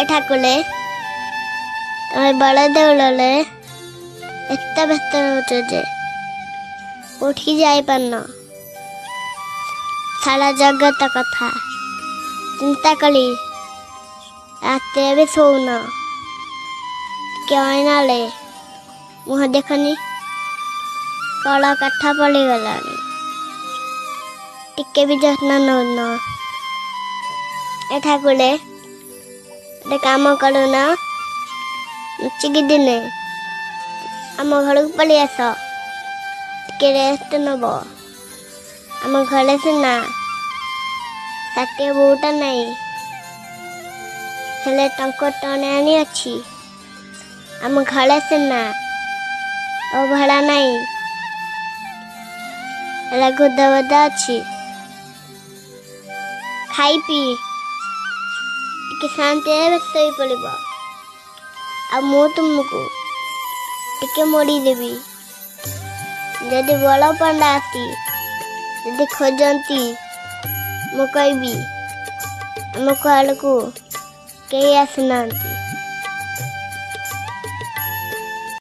ଏଠାକୁଲେ ତମେ ବଡ଼ ଦେଉଳରେ ଏତେ ବ୍ୟସ୍ତ ରହୁଛ ଯେ କୋଉଠିକି ଯାଇପାରୁନ। ସାରା ଜଗତ କଥା ଚିନ୍ତା କଲି ରାତିରେ ବି ଶୋଉନ। ଟିକେ ଅଇନାଳେ ମୁହଁ ଦେଖନି, କଳ କାଠ ପଡ଼ିଗଲାଣି। ଟିକେ ବି ଯତ୍ନ ନଉନ। ଏଠାକୁଲେ ଗୋଟେ କାମ କରୁନ, ଲୁଚିକି ଦିନେ ଆମ ଘରକୁ ପଳେଇ ଆସ, ଟିକେ ରେଷ୍ଟ ନେବ। ଆମ ଘରେ ସିନା ଷାଠିଏ ବୋଉଟା ନାହିଁ, ହେଲେ ଟଙ୍କା ଟଣାଣି ଅଛି। ଆମ ଘରେ ସିନା ଅଭଡ଼ା ନାହିଁ, ହେଲେ ଗୁଦବଦା ଅଛି। ଖାଇ ପିଇ ଟିକେ ଶାନ୍ତିରେ ଶୋଇପଡ଼ିବ। ଆଉ ମୁଁ ତୁମକୁ ଟିକେ ମୋଡ଼ିଦେବି। ଯଦି ବଳ ପଣ୍ଡା ଆସି ଯଦି ଖୋଜନ୍ତି, ମୁଁ କହିବି ଆମ ଆଡ଼କୁ କେହି ଆସିନାହାନ୍ତି।